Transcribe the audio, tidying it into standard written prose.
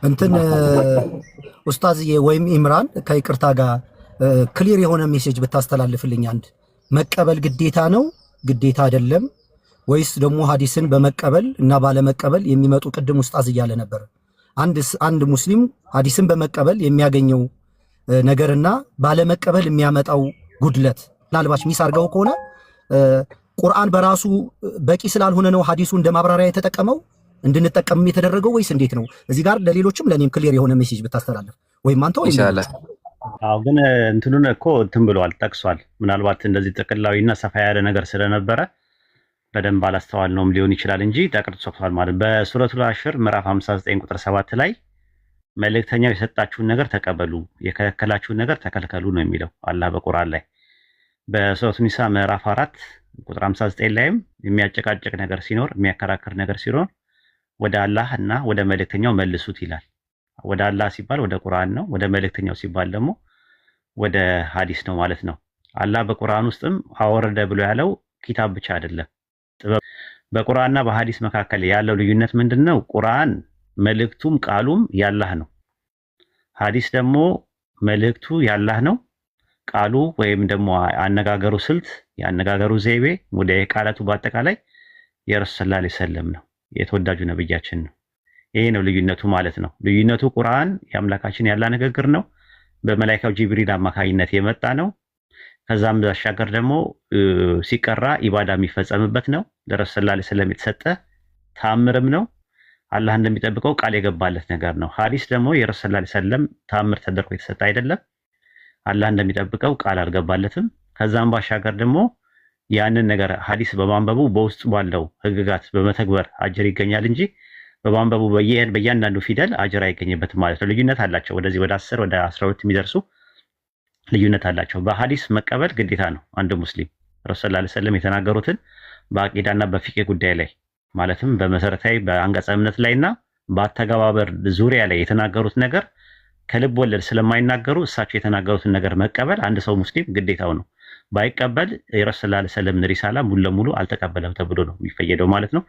እንትን ኡስታዝዬ ወይም ኢምራን ከይቅርታ ጋር ክሊር የሆነ ሜሴጅ ብታስተላልፍልኝ። አንድ መቀበል ግዴታ ነው ግዴታ አይደለም ወይስ ደግሞ ሐዲስን በመቀበል እና ባለመቀበል የሚመጡ ቅድም ኡስታዝ እያለ ነበር። አንድ ሙስሊም ሐዲስን በመቀበል የሚያገኘው ነገርና ባለመቀበል የሚያመጣው ጉድለት ምናልባት ሚስ አድርገው ከሆነ ቁርአን በራሱ በቂ ስላልሆነ ነው ሐዲሱ እንደ ማብራሪያ የተጠቀመው እንድንጠቀም የተደረገው ወይስ እንዴት ነው? እዚህ ጋር ለሌሎችም ለኔም ክሊር የሆነ ሜሴጅ ብታስተላልፍ ወይም አንተ ወይ ኢንሻአላህ። አዎ ግን እንትኑን እኮ እንትን ብሏል ጠቅሷል። ምናልባት እንደዚህ ጥቅላዊና ሰፋ ያለ ነገር ስለነበረ በደንብ አላስተዋልነውም ሊሆን ይችላል እንጂ ጠቅሷል ማለት በሱረቱል አሽር ምዕራፍ 59 ቁጥር 7 ላይ መልእክተኛው የሰጣችሁን ነገር ተቀበሉ፣ የከለከላችሁን ነገር ተከልከሉ ነው የሚለው አላህ በቁርአን ላይ። በሱረቱ ኒሳ ምዕራፍ 4 ቁጥር 59 ላይም የሚያጨቃጭቅ ነገር ሲኖር የሚያከራክር ነገር ሲኖር ወደ አላህ እና ወደ መልእክተኛው መልሱት ይላል። ወደ አላህ ሲባል ወደ ቁርአን ነው፣ ወደ መልእክተኛው ሲባል ደግሞ ወደ ሐዲስ ነው ማለት ነው። አላህ በቁርአን ውስጥም አወረደ ብሎ ያለው ኪታብ ብቻ አይደለም። በቁርአንና በሐዲስ መካከል ያለው ልዩነት ምንድነው? ቁርአን መልእክቱም ቃሉም ያላህ ነው። ሐዲስ ደግሞ መልእክቱ ያላህ ነው፣ ቃሉ ወይም ደግሞ አነጋገሩ ስልት ያነጋገሩ ዘይቤ ወደ ቃላቱ በአጠቃላይ የረሱል ሰለላሁ ዐለይሂ ወሰለም ነው፣ የተወዳጁ ነብያችን ነው። ይሄ ነው ልዩነቱ ማለት ነው። ልዩነቱ ቁርአን የአምላካችን ያላ ንግግር ነው፣ በመላእክቱ ጅብሪል አማካኝነት የመጣ ነው። ከዛም ባሻገር ደግሞ ሲቀራ ኢባዳ የሚፈጸምበት ነው። ለረሱል ሰለላሁ ዐለይሂ ወሰለም የተሰጠ ተአምርም ነው። አላህ እንደሚጠብቀው ቃል የገባለት ነገር ነው። ሐዲስ ደግሞ የረሱል ሰለላሁ ዐለይሂ ወሰለም ተአምር ተደርጎ የተሰጠ አይደለም። አላህ እንደሚጠብቀው ቃል አልገባለትም። ከዛም ባሻገር ደግሞ ያንን ነገር ሐዲስ በማንበቡ በውስጡ ባለው ህግጋት በመተግበር አጅር ይገኛል እንጂ በማንበቡ በእያንዳንዱ ፊደል አጅር አይገኝበትም ማለት ነው። ልዩነት አላቸው። ወደዚህ ወደ 10 ወደ 12 የሚደርሱ ልዩነት አላቸው። በሐዲስ መቀበል ግዴታ ነው። አንድ ሙስሊም ረሱል ሰለላሁ ዐለይሂ ወሰለም የተናገሩትን በአቂዳና በፊቅህ ጉዳይ ላይ ማለትም በመሰረታዊ በአንቀጸ እምነት ላይና በአተገባበር ዙሪያ ላይ የተናገሩት ነገር ከልብ ወለድ ስለማይናገሩ እሳቸው የተናገሩትን ነገር መቀበል አንድ ሰው ሙስሊም ግዴታው ነው። ባይቀበል የረሱል ሰለላሁ ዐለይሂ ወሰለም ሪሳላ ሙሉ ለሙሉ አልተቀበለም ተብሎ ነው የሚፈየደው ማለት ነው።